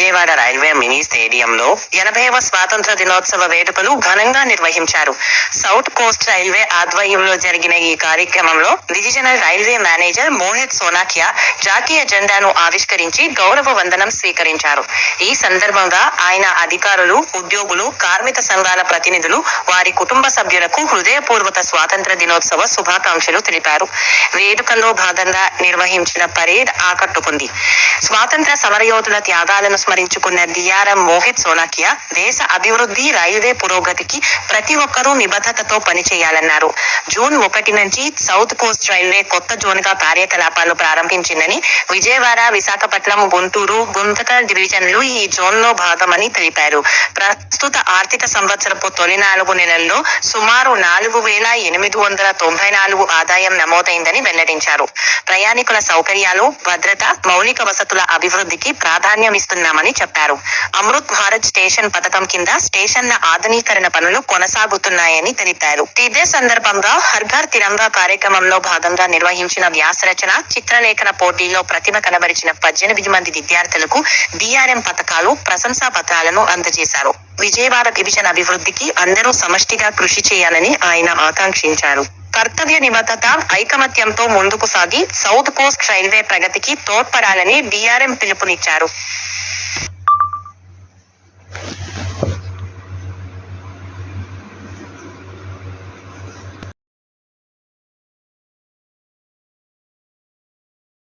Vijayawada railway mini స్టేడియంలో 80వ స్వాతంత్ర దినోత్సవ వేడుకలు ఘనంగా నిర్వహించారు. సౌత్ కోస్ట్ రైల్వే ఆధ్వర్యంలో జరిగిన ఈ కార్యక్రమంలో divisional railway manager Mohit Sonakia జాతీయ జెండాను ఆవిష్కరించి గౌరవ వందనం స్వీకరించారు. ఈ సందర్భంగా ఆయన అధికారులు, ఉద్యోగులు, కార్మిక సంఘాల ప్రతినిధులు, వారి కుటుంబ సభ్యులకు హృదయపూర్వక స్వాతంత్ర దినోత్సవ శుభాకాంక్షలు తెలిపారు. వేడుకల్లో భాగంగా నిర్వహించిన పరేడ్ ఆకట్టుకుంది. స్వాతంత్ర సమరయోధుల త్యాగాలను స్మరించుకున్న డిఆర్ఎం మోహిత్ సోనాకియా దేశ అభివృద్ధి, రైల్వే పురోగతికి ప్రతి ఒక్కరూ నిబద్ధతతో పనిచేయాలన్నారు. జూన్ 1 నుంచి సౌత్ కోస్ట్ రైల్వే కొత్త జోన్గా కార్యకలాపాలు ప్రారంభించిందని, విజయవాడ, విశాఖపట్నం, గుంటూరు, గుంతకల్ డివిజన్లు ఈ జోన్లో భాగమని తెలిపారు. ప్రస్తుత ఆర్థిక సంవత్సరపు తొలి 4 నెలల్లో సుమారు 4,894 ఆదాయం నమోదైందని వెల్లడించారు. ప్రయాణికుల సౌకర్యాలు, భద్రత, మౌలిక వసతుల అభివృద్ధికి ప్రాధాన్యమిస్తున్నామని చెప్పారు. అమృత్ భారత్ స్టేషన్ పథకం కింద స్టేషన్ల ఆధునీకరణ పనులు కొనసాగుతున్నాయని తెలిపారు. ఇదే సందర్భంగా హర్ ఘర్ తిరంగా కార్యక్రమంలో భాగంగా నిర్వహించిన వ్యాసరచన, చిత్రలేఖన పోటీల్లో ప్రతిభ కనబరిచిన 18 మంది విద్యార్థులకు డిఆర్ఎం పథకాలు, ప్రశంసా పత్రాలను అందజేశారు. విజయవాడ డివిజన్ అభివృద్ధికి అందరూ సమష్టిగా కృషి చేయాలని ఆయన ఆకాంక్షించారు. కర్తవ్య నిబద్ధత, ఐకమత్యంతో ముందుకు సాగి సౌత్ కోస్ట్ రైల్వే ప్రగతికి తోడ్పడాలని డిఆర్ఎం పిలుపునిచ్చారు.